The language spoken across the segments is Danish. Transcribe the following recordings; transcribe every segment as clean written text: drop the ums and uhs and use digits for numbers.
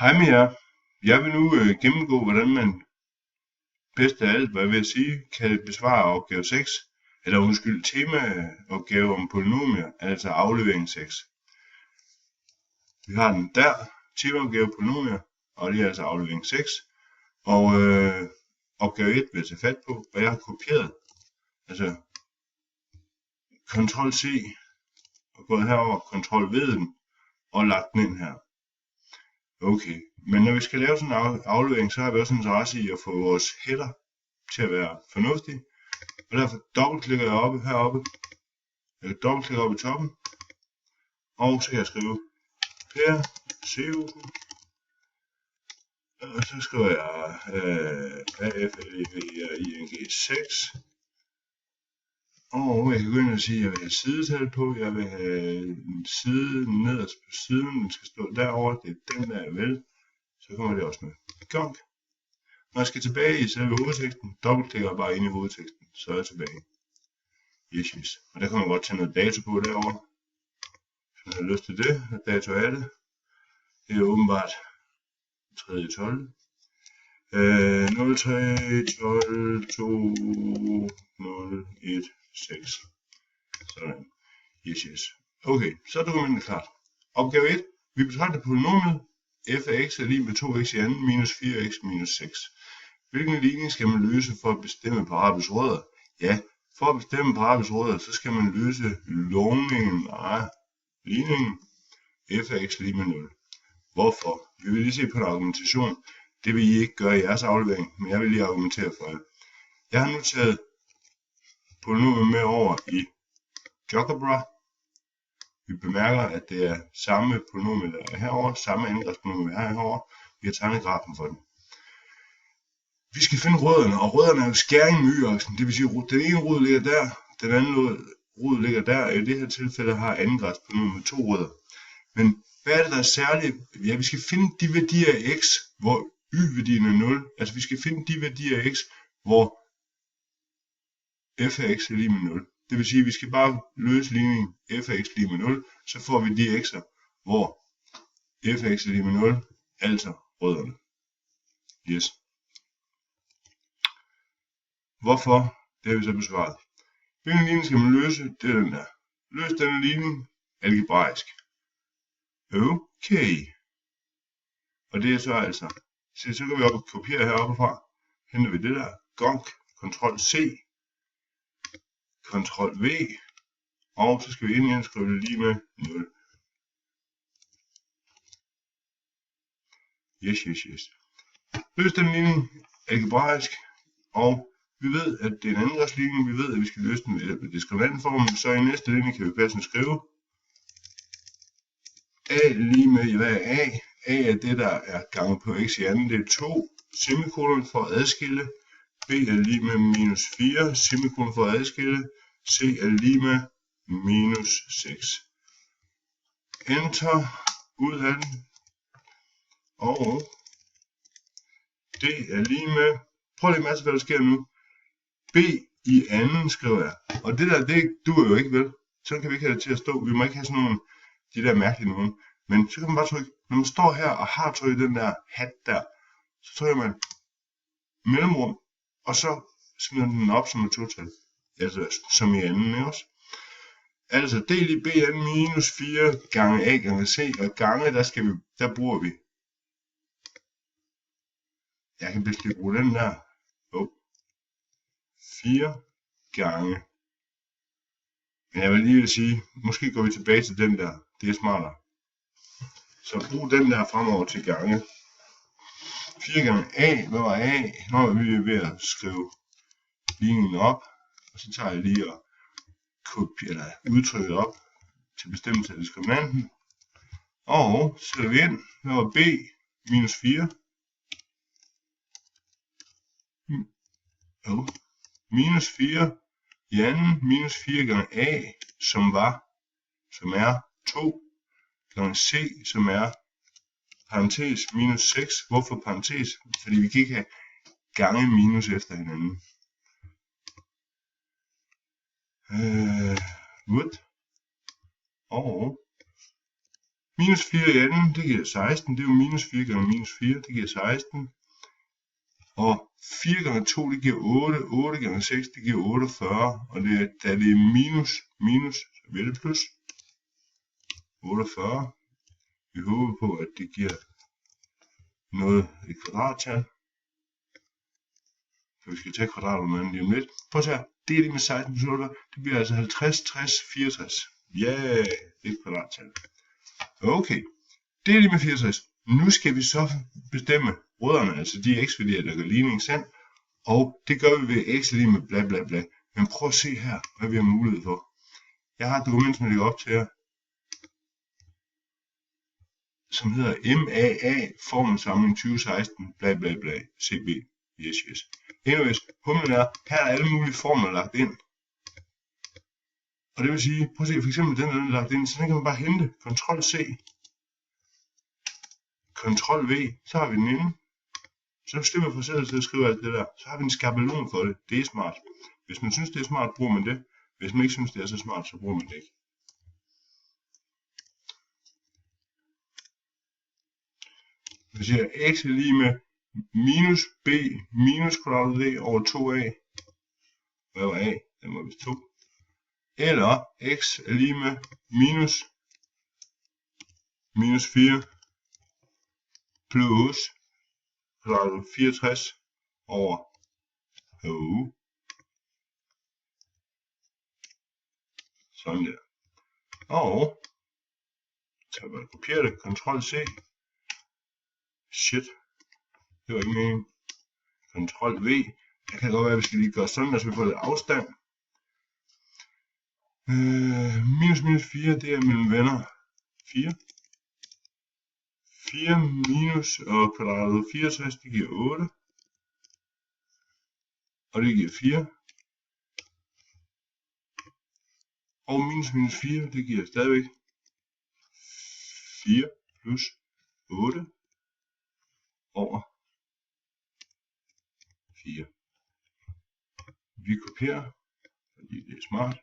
Hej med jer. Jeg vil nu gennemgå, hvordan man bedst af alt, hvad jeg vil sige, kan besvare opgave 6, eller undskyld, temaopgave om polynomier, altså aflevering 6. Vi har den der, temaopgave polynomier, og det er altså aflevering 6. Og opgave 1 vil jeg tage fat på, og jeg har kopieret, altså Ctrl C, og gået herover, Ctrl V den, og lagt den ind her. Okay, men når vi skal lave sådan en aflevering, så har vi også en interesse i at få vores header til at være fornuftig. Og derfor dobbeltklikker jeg heroppe, jeg dobbeltklikker op i toppen, og så kan jeg skrive Per Sehusen, og så skriver jeg AFLEVRING 6, og jeg kan gå ind og sige, at jeg vil have sidetal på, jeg vil have en side nederst på siden, den skal stå derovre, det er den der jeg vil, så kommer det også med gong. Når jeg skal tilbage i selve hovedteksten, dobbeltklikker jeg bare ind i hovedteksten, så er jeg tilbage. Yes. Og der kan man godt tage noget dato på derovre, hvis man har lyst til det, og dato er det. Det er åbenbart 3.12. 03.12.2016. Sådan. Yes. Okay, så er dokumentet klart. Opgave 1. Vi betragter polynomiet f af x er lig med 2x i anden minus 4x minus 6. Hvilken ligning skal man løse for at bestemme parabels rødder? Ja, for at bestemme parabels rødder, så skal man løse lågningen af ligningen f af x lig med 0. Hvorfor? Vi vil lige se på en argumentation. Det vil I ikke gøre i jeres aflevering, men jeg vil lige argumentere for jer. Jeg har nu taget polynomiet med over i GeoGebra. Vi bemærker, at det er samme polynomium, der er herovre, samme angrebspolynomium, vi har herovre. Vi har tegnet grafen for den. Vi skal finde rødderne, og rødderne er jo skæring med y-aksen. Det vil sige, at den ene rod ligger der, den anden rod ligger der. I det her tilfælde har angrebspolynomium med 2 rødder. Men hvad er det, der er særligt? Ja, vi skal finde de værdier af x, hvor y-værdien er 0. Altså vi skal finde de værdier af x, hvor f af x er lige med 0. Det vil sige, at vi skal bare løse ligningen f af x lige med 0, så får vi de x'er, hvor f af x er lige med 0, altså rødderne. Yes. Hvorfor? Det har vi så besvaret. Hvilken ligning skal man løse? Det er den der. Løs denne ligning algebraisk. Okay. Og det er så altså. Så kan vi op og kopiere heroppe fra. Henter vi det der. Gong. Ctrl C. Ctrl V. Og så skal vi ind igen skrive det lige med 0. Yes. Løs den ligning algebraisk. Og vi ved, at det er en angrebsligning. Vi ved, at vi skal løse den ved diskrimineringformen. Så i næste linje kan vi passende skrive A lige med, hvad er A? A er det, der er ganget på x i anden. Det er 2 semikolon for at adskille. B er lige med minus 4 semikolon for at adskille. C er lige med minus 6. Enter. Ud af den. Og D er lige med. Prøv lige at hvad der sker nu. B i anden skriver jeg. Og det der, det duer jo ikke vel. Sådan kan vi ikke have det til at stå. Vi må ikke have sådan nogle, de der mærkelige nogen. Men så kan man bare trykke, når man står her og har trykket den der hat der, så trykker man mellemrum, og så smider den op som et total. Altså som i anden, ikke også? Altså del i b anden minus 4 gange a gange c, og gange, der bruger vi. Jeg kan bedst lige bruge den der. 4 gange. Men jeg vil lige sige, måske går vi tilbage til den der. Det er smartere. Så brug den der fremover til gange. 4 gange a. Hvad var a? Når vi er ved at skrive ligningen op. Og så tager jeg lige og udtrykket op til bestemmelse af diskriminanten. Og så sætter vi ind. Hvad var b? Minus 4. Minus 4 i anden. Minus 4 gange a, som er 2 gange c, som er parentes minus 6. Hvorfor parentes? Fordi vi kan ikke have gange minus efter hinanden. Og Minus 4 i anden, det giver 16. Det er jo minus 4 gange minus 4, det giver 16. Og 4 gange 2, det giver 8. 8 gange 6, det giver 48. Og da det er minus, så bliver det plus 48. Vi håber på, at det giver noget i kvadrattal. Så vi skal tage kvadratrummet lige om lidt. Prøv at se her. Det er lige med 16 plus 8. Det bliver altså 50, 60, 64. Ja, det er et kvadrattal. Okay. Det er lige med 64. Nu skal vi så bestemme rødderne, altså de x-værdier, der gør ligning sand. Og det gør vi ved x er lige med bla bla bla. Men prøv at se her, hvad vi har mulighed for. Jeg har et dokument, som jeg lægger op til her, som hedder MAA, formelsamling 2016, bla bla bla, CB, yes. Anyways, humlen er, her er alle mulige formler lagt ind. Og det vil sige, prøv at se, for eksempel den der er lagt ind, så den kan man bare hente, Ctrl C, Ctrl V, så har vi den inde. Så slipper vi for selv til at skrive alt det der, så har vi en skabelon for det, det er smart. Hvis man synes det er smart, bruger man det. Hvis man ikke synes det er så smart, så bruger man det ikke. Vi siger, x er lige med minus b minus kvadrat d over 2a. Hvad var a? Den var vist 2. Eller x er lige med minus 4 plus kvadrat 64 over sådan der. Og så kan man kopiere det, Ctrl C. Shit, det var ikke meningen. Ctrl V. Det kan godt være, at vi skal lige gøre sådan, så vi får lidt afstand. Minus 4, det er mellem venner 4. 4 minus og kvadratet 64, det giver 8. Og det giver 4. Og minus 4, det giver stadigvæk 4 plus 8 over 4. Vi kopierer, fordi det er smart.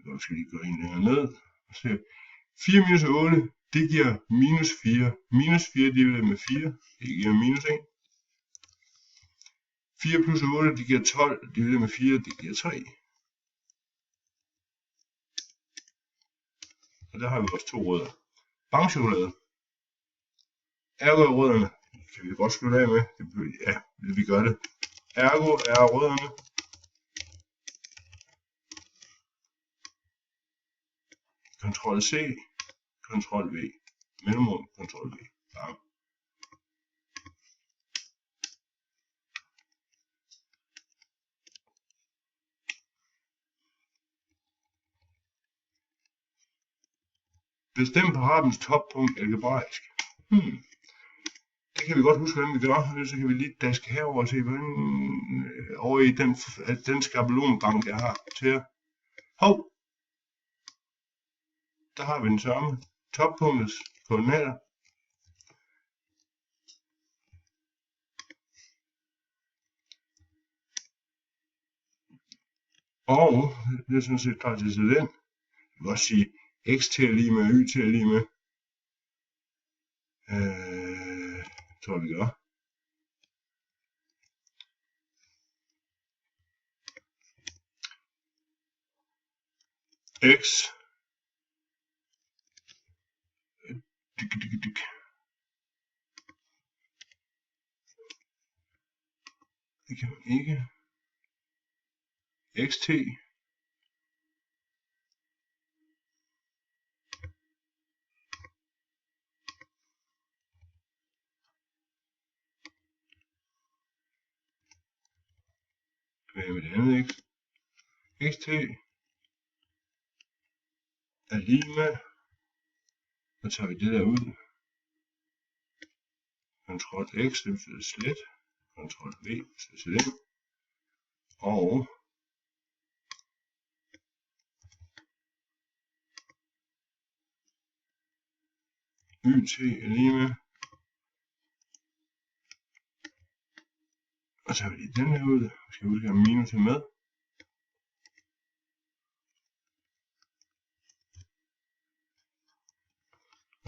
Jeg skal lige gå en længere ned. 4 minus 8, det giver minus 4. Minus 4 divideret med 4, det giver minus 1. 4 plus 8, det giver 12. Divideret med 4, det giver 3. Og der har vi også to rødder. Bangchokolade. Ergo er rødderne. Kan vi godt slutte af med. Ja, vi gør det. Ergo er rødderne. Ctrl C, Ctrl V. Mellemrum, Ctrl V. Bang. Bestem parabolens toppunkt algebraisk. Det kan vi godt huske, hvordan vi gør. Så kan vi lige daske herover og se, hvordan over i den skabelonbank, jeg har til. Hov! Der har vi den samme. Toppunktets koordinater. Og det er sådan set klar til at sætte den. Jeg kan også sige x til at lige med, y til at lige med. Tror vi gør. X. Det kan man ikke. XT. Hvad er det andet x? XT er lige med. Så tager vi det der ud. Ctrl X, det betyder slet. Ctrl V, så sæt ind. Og YT er lige med. Og så tager vi lige den her ud. Vi skal huske at have minus med.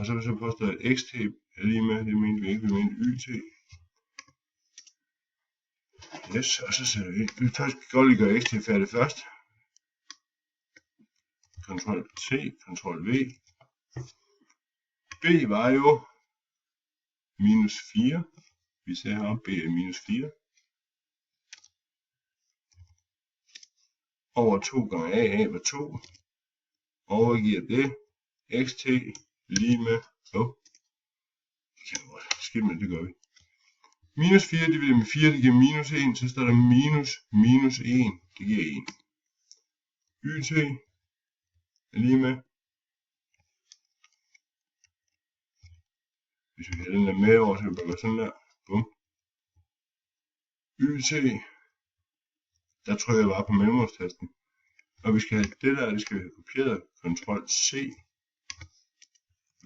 Og så vil jeg så påstå, at xt er lige med, det mente vi ikke, vi mente yt. Yes, og så sætter vi ind. Vi først godt lige gøre xt færdig først. Ctrl T, Ctrl V. B var jo minus 4. Vi ser heroppe, B er minus 4. Over 2 gange A var 2. Overgiver det. Xt lige med. Det kan godt. Skidt med, det gør vi. Minus 4 divideret med 4, det giver minus 1. Så står der minus 1. Det giver 1. Yt er lige med. Hvis vi har den der med over, så kan vi bare gøre sådan der. Bum. Yt. Der trykker jeg bare på mellemrumstasten. Og vi skal have det der, det skal vi have kopieret. Ctrl C.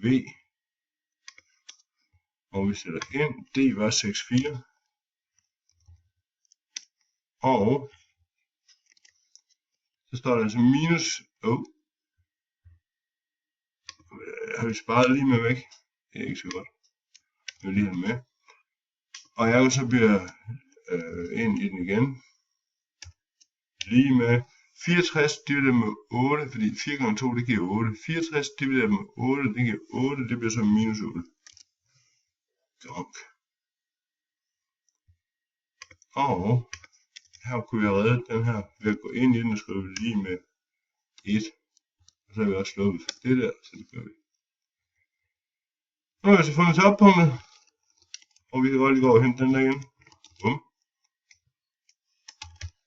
V. Og vi sætter ind. D var 6,4. Og så står der altså minus. Har vi sparet lige med væk? Det er ikke så godt. Jeg vil lige have den med. Og jeg vil så bliver ind i den igen. Lige med 64 divideret med 8, fordi 4 gange 2 det giver 8. 64 divideret med 8, det giver 8, det bliver så minus 8. Gronk. Og her kunne jeg redde den her ved at gå ind i den og skrive lige med 1. Og så har vi også sluppet for det der, så det gør vi. Nu har jeg så fundet toppunktet, og vi kan godt lige gå og hente den der igen. Bum.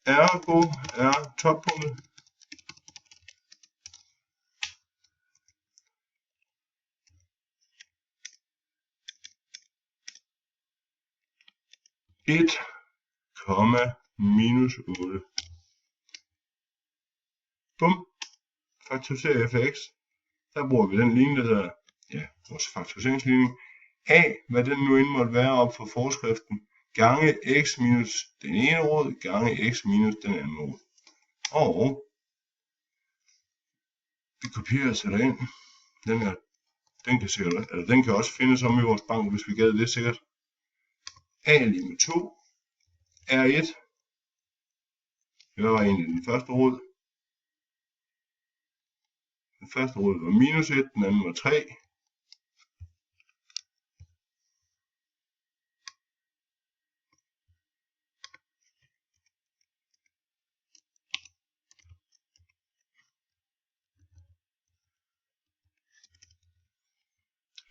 Ergo er toppunktet minus 8. Bum. Faktorisere fx. Der bruger vi den linje, der hedder, vores faktoriseringsligning. A, hvad den nu end måtte være op for forskriften, gange x minus den ene rod, gange x minus den anden rod. Og vi kopierer og sætter ind. Den kan også findes om i vores bank, hvis vi gad det sikkert. A lige med 2. R1. Hvad var egentlig den første rod? Den første rod var minus 1, den anden var 3.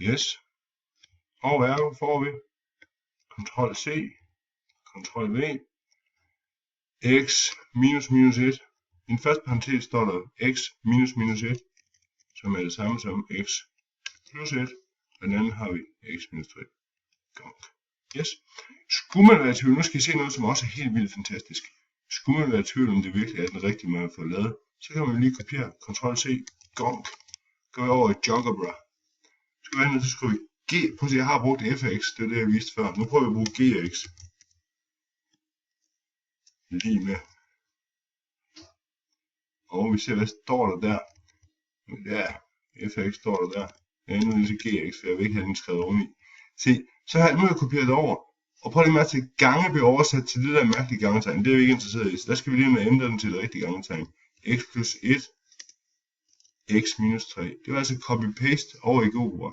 Yes. Og ergo får vi Ctrl C, Ctrl V, x minus minus 1. I den første parentes står der x minus minus 1, som er det samme som x plus 1. Og den anden har vi x minus 3. Gonk. Yes. Skulle man være i tvivl, nu skal I se noget, som også er helt vildt fantastisk. Skulle man være i tvivl, om det virkelig er den rigtige måde at få lavet, så kan man lige kopiere Ctrl C, gonk. Går vi over i Jogabra. Så skriver vi G, prøv at se, jeg har brugt fx, det er det jeg viste før. Nu prøver vi at bruge gx. Lige med. Og vi ser, hvad står der der. Ja, fx står der der. Jeg er nu lige til gx, for jeg vil ikke have den skrevet oveni. Se, så her, nu har jeg kopieret det over. Og prøv lige med at til gange bliver oversat til det der mærkelige gangetegn. Det er vi ikke interesseret i. Så der skal vi lige ændre den til det rigtige gangetegn. X plus 1. X minus 3. Det var altså copy-paste over i GeoGebra.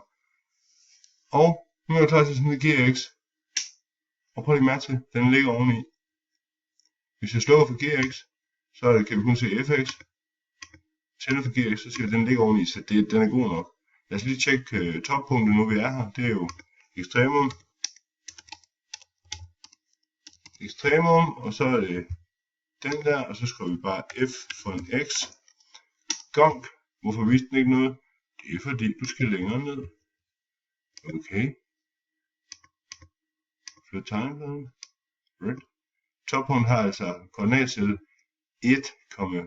Og nu er jeg klar til at smide gx. Og prøv lige mærke til, den ligger oveni. Hvis jeg slukker for gx, så kan vi kun se fx. Tænder for gx, så siger jeg, at den ligger oveni, så den er god nok. Lad os lige tjekke toppunktet, nu vi er her. Det er jo ekstremum. Ekstremum, og så er det den der, og så skriver vi bare f for en x. Gonk. Hvorfor viste den ikke noget? Det er fordi, du skal længere ned. Okay. Flyt tegnepladen. Right. Toppunkt har altså koordinatsættet 1,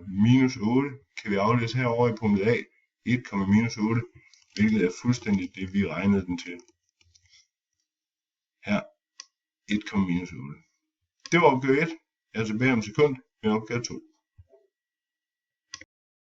minus 8. Kan vi aflæse herovre i punktet A. 1, minus 8. Hvilket er fuldstændig det, vi regnede den til. Her. 1, minus 8. Det var opgave 1. Jeg er tilbage om et sekund med opgave 2.